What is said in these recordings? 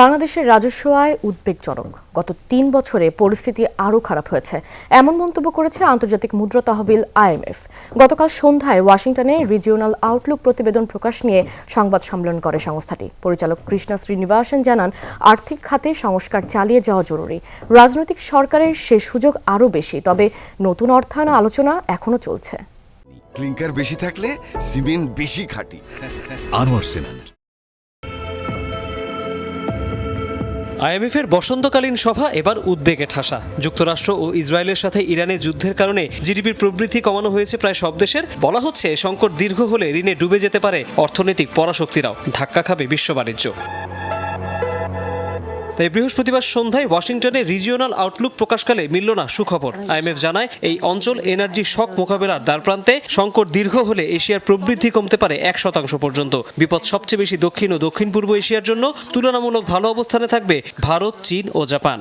বাংলাদেশের রাজস্ব আয় উদ্বেগজনক। গত ৩ বছরে পরিস্থিতি আরও খারাপ হয়েছে, এমন মন্তব্য করেছে আন্তর্জাতিক মুদ্রা তহবিল IMF। গতকাল সন্ধ্যায় ওয়াশিংটনে রিজিওনাল আউটলুক প্রতিবেদন প্রকাশ নিয়ে সংবাদ সম্মেলন করে সংস্থাটি। পরিচালক কৃষ্ণা শ্রীনিবাসন জানান, আর্থিক খাতে সংস্কার চালিয়ে যাওয়া জরুরি। রাজনৈতিক সরকারের সে সুযোগ আরও বেশি, তবে নতুন অর্থায়ন আলোচনা এখনও চলছে। ক্লিংকার বেশি থাকলে সিমেন্ট বেশি খাঁটি। আনোয়ার সিমেন্ট। আইএমএফের বসন্তকালীন সভা এবার উদ্বেগে ঠাসা। যুক্তরাষ্ট্র ও ইসরায়েলের সাথে ইরানের যুদ্ধের কারণে জিডিপির প্রবৃদ্ধি কমানো হয়েছে প্রায় সব দেশের। বলা হচ্ছে, সংকট দীর্ঘ হলে ঋণে ডুবে যেতে পারে অর্থনৈতিক পরাশক্তিরাও, ধাক্কা খাবে বিশ্ব বাণিজ্য। তাই বৃহস্পতিবার সন্ধ্যায় ওয়াশিংটনে রিজিওনাল আউটলুক প্রকাশকালে মিলল না সুখবর। আইএমএফ জানায়, এই অঞ্চল এনার্জি শক মোকাবেলার দ্বারপ্রান্তে। সংকট দীর্ঘ হলে এশিয়ার প্রবৃদ্ধি কমতে পারে 1% পর্যন্ত। বিপদ সবচেয়ে বেশি দক্ষিণ ও দক্ষিণ পূর্ব এশিয়ার জন্য। তুলনামূলক ভালো অবস্থানে থাকবে ভারত, চীন ও Japan.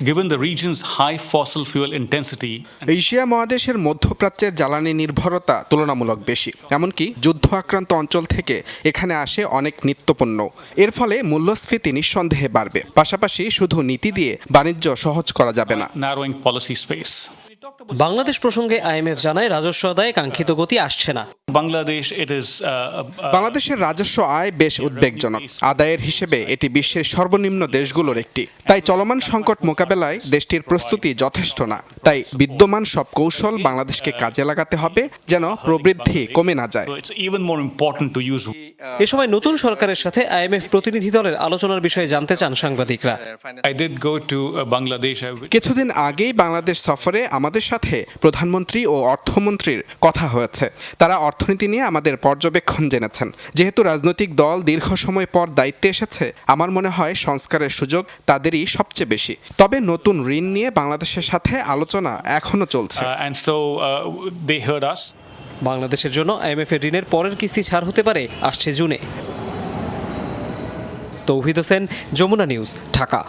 Given the region's high fossil fuel intensity, Asia মহাদেশের মধ্যপ্রাচ্যের জ্বালানি নির্ভরতা তুলনামূলক বেশি। এমনকি যুদ্ধ আক্রান্ত অঞ্চল থেকে এখানে আসে অনেক নিত্যপণ্য। এর ফলে মূল্যস্ফীতি নিঃসন্দেহে বাড়বে। পাশাপাশি শুধু নীতি দিয়ে বাণিজ্য সহজ করা যাবে না। narrowing policy space. বাংলাদেশ প্রসঙ্গে আইএমএফ জানায়, রাজস্ব আদায়ে কাঙ্ক্ষিত গতি আসছে না। বাংলাদেশের রাজস্ব আয় বেশ উদ্বেগজনক। আদায়ের হিসেবে এটি বিশ্বের সর্বনিম্ন দেশগুলোর একটি। তাই চলমান সংকট মোকাবেলায় দেশটির প্রস্তুতি যথেষ্ট না। তাই বিদ্যমান সব কৌশল বাংলাদেশকে কাজে লাগাতে হবে, যেন প্রবৃদ্ধি কমে না যায়। এ সময় নতুন সরকারের সাথে আইএমএফ প্রতিনিধি দলের আলোচনার বিষয়ে জানতে চান সাংবাদিকরা। কিছুদিন আগেই বাংলাদেশ সফরে আমাদের সাথে প্রধানমন্ত্রী ও অর্থমন্ত্রীর কথা হয়েছে। তারা অর্থনীতি নিয়ে আমাদের পর্যবেক্ষণ জেনেছেন। যেহেতু রাজনৈতিক দল দীর্ঘ সময় পর দায়িত্বে এসেছে, আমার মনে হয় সংস্কারের সুযোগ তাদেরই সবচেয়ে বেশি। তবে নতুন ঋণ নিয়ে বাংলাদেশের সাথে আলোচনা এখনো চলছে। বাংলাদেশের জন্য আইএমএফ এর ঋণের পরের কিস্তি ছাড় হতে পারে আসছে জুনে। তৌহিদ হোসেন, যমুনা নিউজ, ঢাকা।